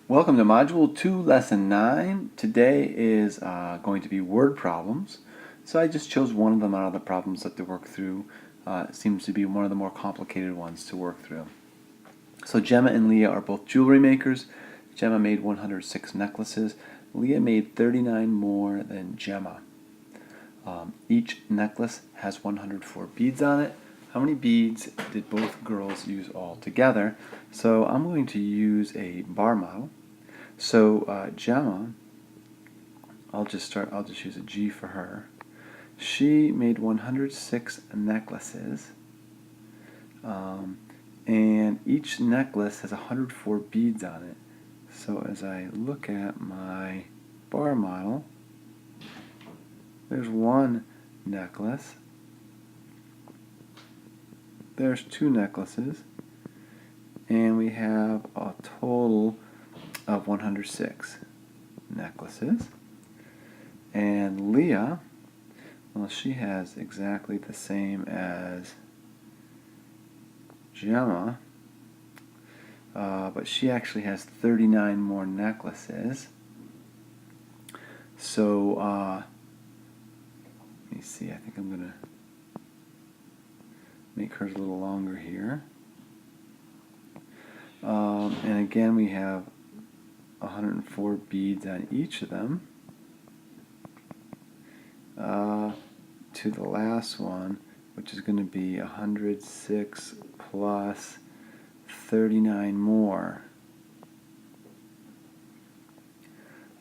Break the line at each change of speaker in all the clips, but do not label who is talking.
Welcome to Module 2, Lesson 9. Today is going to be word problems. So I just chose one of them out of the problems that to work through. It seems to be one of the more complicated ones to work through. So Gemma and Leah are both jewelry makers. Gemma made 106 necklaces. Leah made 39 more than Gemma. Each necklace has 104 beads on it. How many beads did both girls use all together? So I'm going to use a bar model. So Gemma, I'll just use a G for her. She made 106 necklaces, and each necklace has 104 beads on it. So as I look at my bar model, there's one necklace, there's two necklaces, and we have a total of 106 necklaces. And Leah, well, she has exactly the same as Gemma, but she actually has 39 more necklaces. So let me see, I think I'm going to make hers a little longer here. And again, we have 104 beads on each of them. To the last one, which is going to be 106 plus 39 more.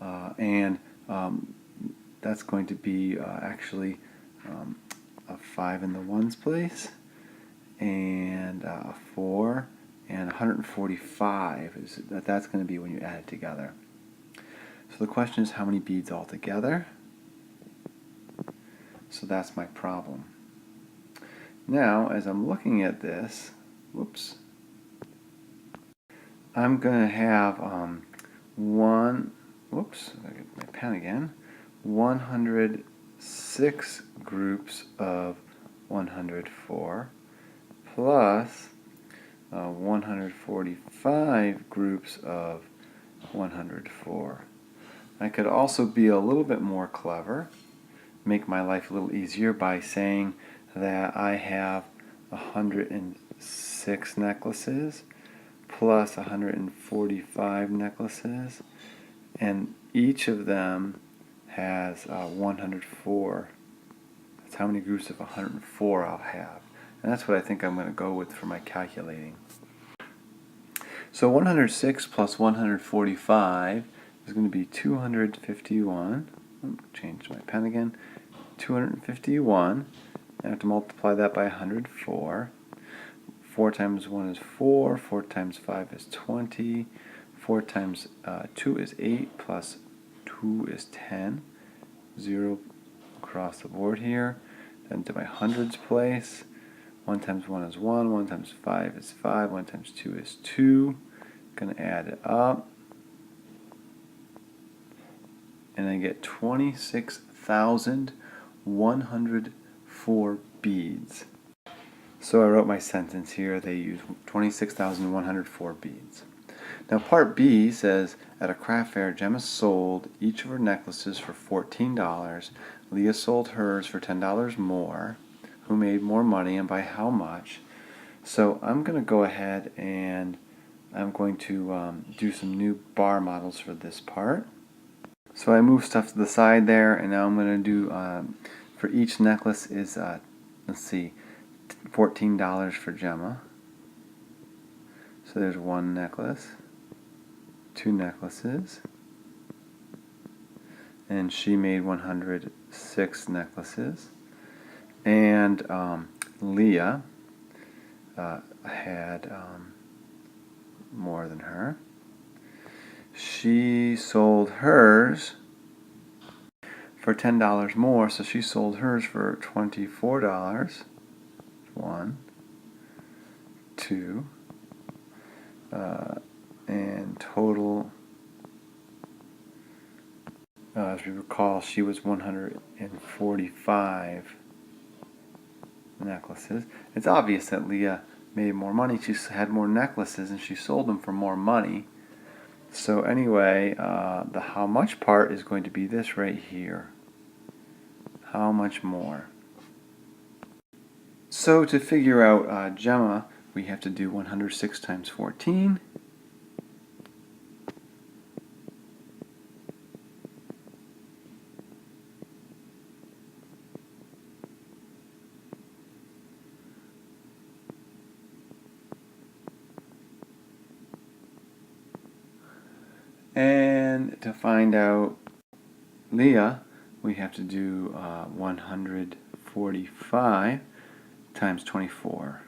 And that's going to be actually a 5 in the ones place, and a 4, and 145 that's going to be when you add it together. So the question is, how many beads altogether? So that's my problem. Now, as I'm looking at this, whoops, I'm going to have I get my pen again, 106 groups of 104 plus 145 groups of 104. I could also be a little bit more clever, make my life a little easier by saying that I have 106 necklaces plus 145 necklaces, and each of them has 104. That's how many groups of 104 I'll have. And that's what I think I'm going to go with for my calculating. So 106 plus 145 is going to be 251. Change my pen again. 251. I have to multiply that by 104. 4 times 1 is 4. 4 times 5 is 20. 4 times 2 is 8, plus 2 is 10. 0 across the board here. Then to my hundreds place. 1 times 1 is 1. 1 times 5 is 5. 1 times 2 is 2. Going to add it up. And I get 26,104 beads. So I wrote my sentence here. They use 26,104 beads. Now part B says, at a craft fair, Gemma sold each of her necklaces for $14. Leah sold hers for $10 more. Who made more money and by how much? So I'm going to go ahead and I'm going to do some new bar models for this part. So I move stuff to the side there, and now I'm going to do, for each necklace is, let's see, $14 for Gemma. So there's one necklace, two necklaces, and she made 106 necklaces. And Leah had more than her. She sold hers for $10 more, so she sold hers for $24. 1, 2, and total, as we recall, she was 145 necklaces. It's obvious that Leah made more money. She had more necklaces and she sold them for more money. So anyway, the how much part is going to be this right here. How much more? So to figure out Gemma, we have to do 106 times 14. And to find out Leah, we have to do 145 times 24.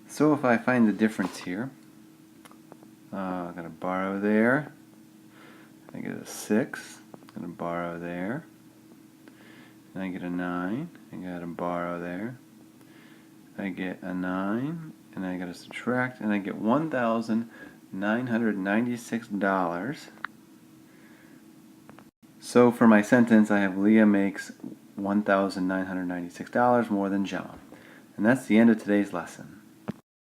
So if I find the difference here, I'm going to borrow there. I get a 6. I'm going to borrow there. And I get a 9. I got to borrow there. I get a 9. And I got to subtract. And I get $1,996. So for my sentence, I have Leah makes $1,996 more than Gemma. And that's the end of today's lesson.